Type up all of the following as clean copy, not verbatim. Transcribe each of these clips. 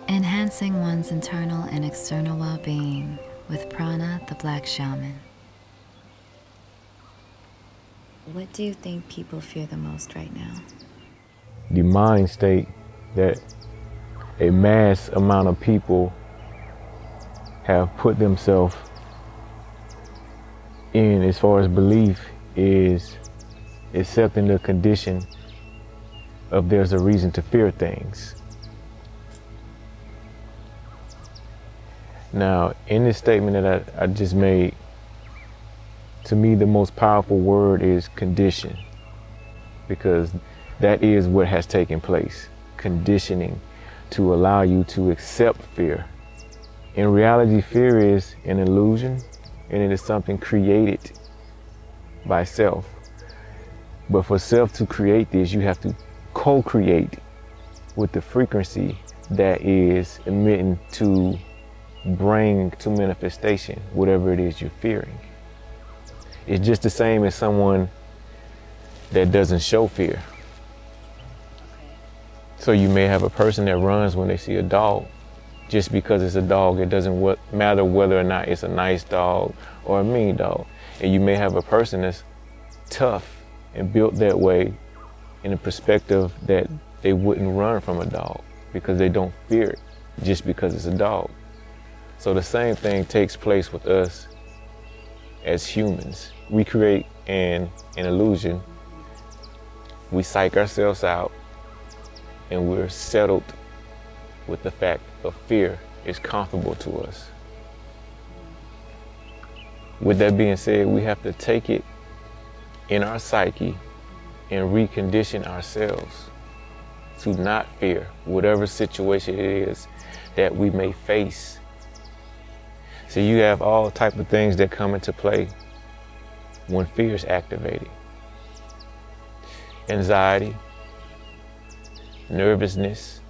Enhancing one's internal and external well-being with Prana, the Black Shaman. What do you think people fear the most right now? The mind state that a mass amount of people have put themselves in as far as belief is accepting the condition of there's a reason to fear things. Now, in this statement that I just made, to me the most powerful word is condition, because that is what has taken place, conditioning to allow you to accept fear. In reality, fear is an illusion, and it is something created by self. But for self to create this, you have to co-create with the frequency that is emitting to bring to manifestation whatever it is you're fearing. It's just the same as someone that doesn't show fear. So you may have a person that runs when they see a dog. Just because it's a dog, it doesn't matter whether or not it's a nice dog or a mean dog. And you may have a person that's tough and built that way in the perspective that they wouldn't run from a dog because they don't fear it just because it's a dog. So the same thing takes place with us as humans. We create an illusion, we psych ourselves out, and we're settled with the fact of fear is comfortable to us. With that being said, we have to take it in our psyche and recondition ourselves to not fear whatever situation it is that we may face. So you have all type of things that come into play when fear is activated. Anxiety, nervousness,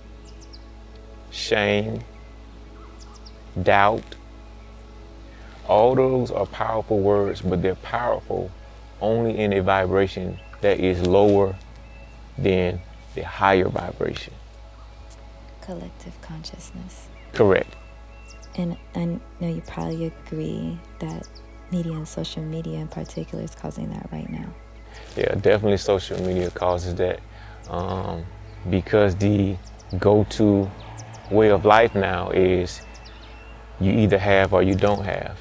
shame, doubt. All those are powerful words, but they're powerful only in a vibration that is lower than the higher vibration. Collective consciousness. Correct. And I know you probably agree that media and social media in particular is causing that right now. Yeah, definitely social media causes that, because the go-to way of life now is you either have or you don't have.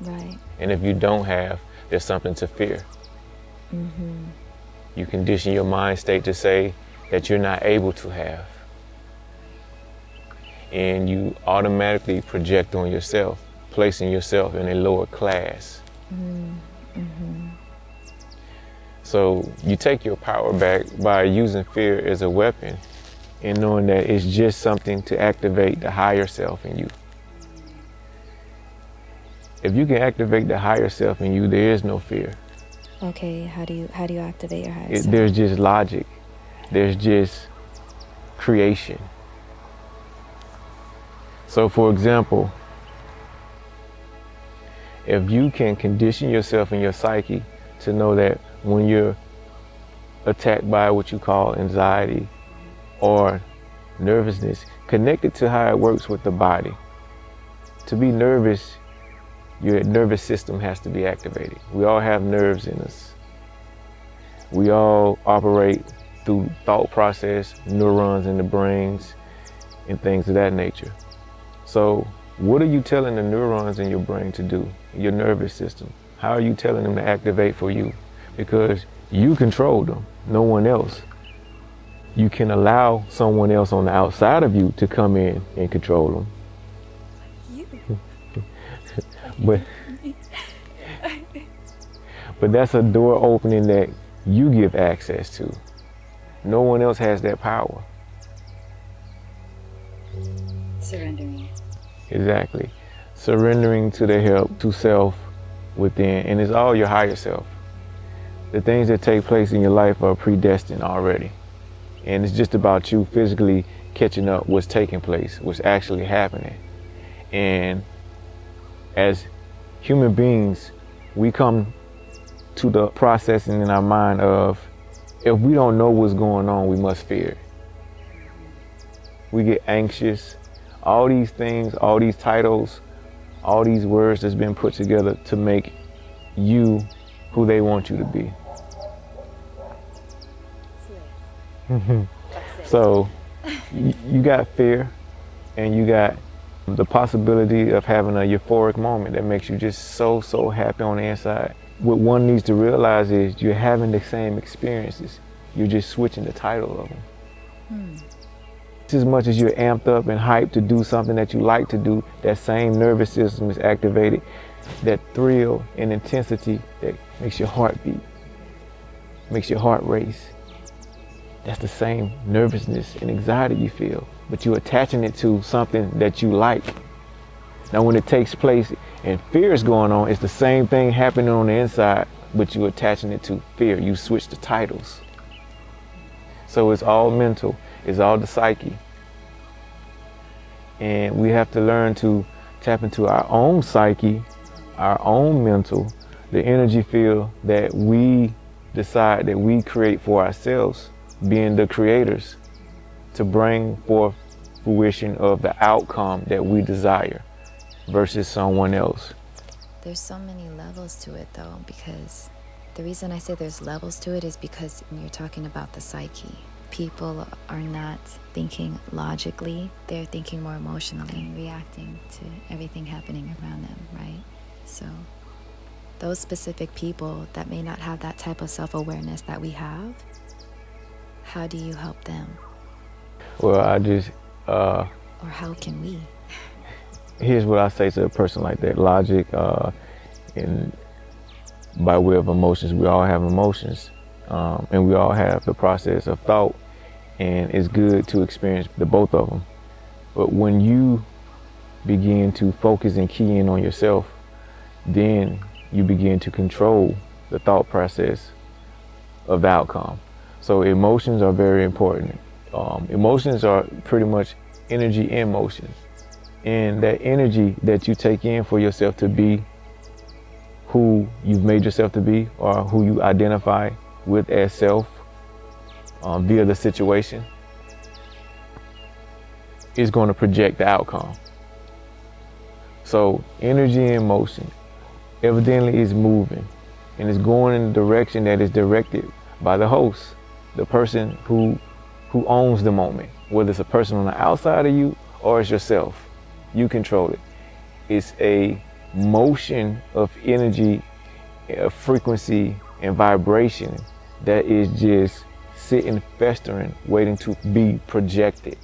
Right. And if you don't have, there's something to fear. Mm-hmm. You condition your mind state to say that you're not able to have. And you automatically project on yourself, placing yourself in a lower class. Mm-hmm. So you take your power back by using fear as a weapon and knowing that it's just something to activate the higher self in you. If you can activate the higher self in you, there is no fear. Okay, how do you activate your higher self? There's just logic. There's just creation. So for example, if you can condition yourself in your psyche to know that when you're attacked by what you call anxiety or nervousness, connected to how it works with the body. To be nervous, your nervous system has to be activated. We all have nerves in us. We all operate through thought process, neurons in the brains, and things of that nature. So what are you telling the neurons in your brain to do, your nervous system? How are you telling them to activate for you? Because you control them, no one else. You can allow someone else on the outside of you to come in and control them. But that's a door opening that you give access to. No one else has that power. Surrendering. Exactly. Surrendering to the help, to self within, and it's all your higher self. The things that take place in your life are predestined already. And it's just about you physically catching up what's taking place, what's actually happening. And as human beings, we come to the processing in our mind of, if we don't know what's going on, we must fear it. We get anxious. All these things, all these titles, all these words that's been put together to make you who they want you to be. So you got fear, and you got the possibility of having a euphoric moment that makes you just so happy on the inside. What one needs to realize is you're having the same experiences. You're just switching the title of them. Just as much as you're amped up and hyped to do something that you like to do, that same nervous system is activated. That thrill and intensity that makes your heart beat, makes your heart race. That's the same nervousness and anxiety you feel, but you're attaching it to something that you like. Now when it takes place and fear is going on, it's the same thing happening on the inside, but you're attaching it to fear. You switch the titles. So it's all mental, it's all the psyche. And we have to learn to tap into our own psyche, our own mental, the energy field that we decide that we create for ourselves, being the creators, to bring forth fruition of the outcome that we desire versus someone else. There's so many levels to it though, because the reason I say there's levels to it is because when you're talking about the psyche, people are not thinking logically, they're thinking more emotionally and reacting to everything happening around them, right? So those specific people that may not have that type of self-awareness that we have, how do you help them? Well, I just... or how can we? Here's what I say to a person like that. Logic, and by way of emotions, we all have emotions. And we all have the process of thought. And it's good to experience the both of them. But when you begin to focus and key in on yourself, then you begin to control the thought process of the outcome. So emotions are very important. Emotions are pretty much energy in motion. And that energy that you take in for yourself to be who you've made yourself to be, or who you identify with as self via the situation, is going to project the outcome. So energy in motion evidently is moving, and it's going in the direction that is directed by the host, the person who owns the moment, whether it's a person on the outside of you or it's yourself. You control it. It's a motion of energy, frequency, and vibration that is just sitting, festering, waiting to be projected.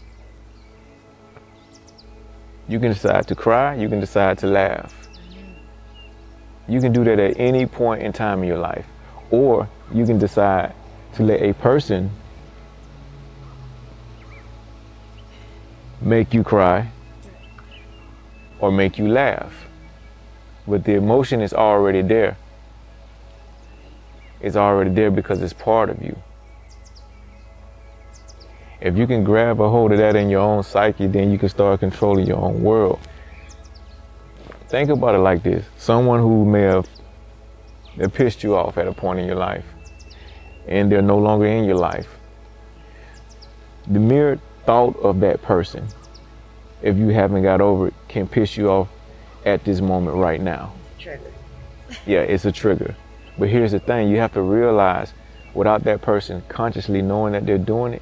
You can decide to cry, you can decide to laugh. You can do that at any point in time in your life. Or you can decide to let a person make you cry or make you laugh. But the emotion is already there. It's already there because it's part of you. If you can grab a hold of that in your own psyche, then you can start controlling your own world. Think about it like this. Someone who may have pissed you off at a point in your life, and they're no longer in your life. The mere thought of that person, if you haven't got over it, can piss you off at this moment right now. Trigger. Yeah, it's a trigger. But here's the thing, you have to realize, without that person consciously knowing that they're doing it,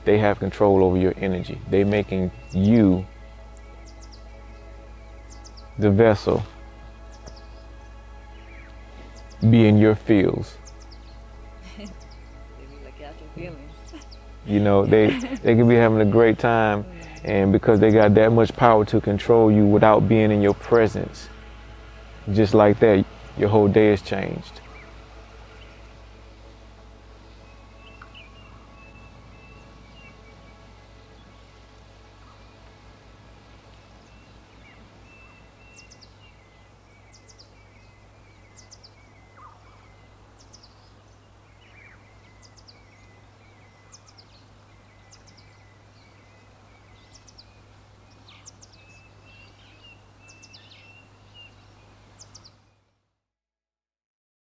they have control over your energy. They're making you the vessel, be in your fields. You know, they can be having a great time, and because they got that much power to control you without being in your presence, just like that, your whole day has changed.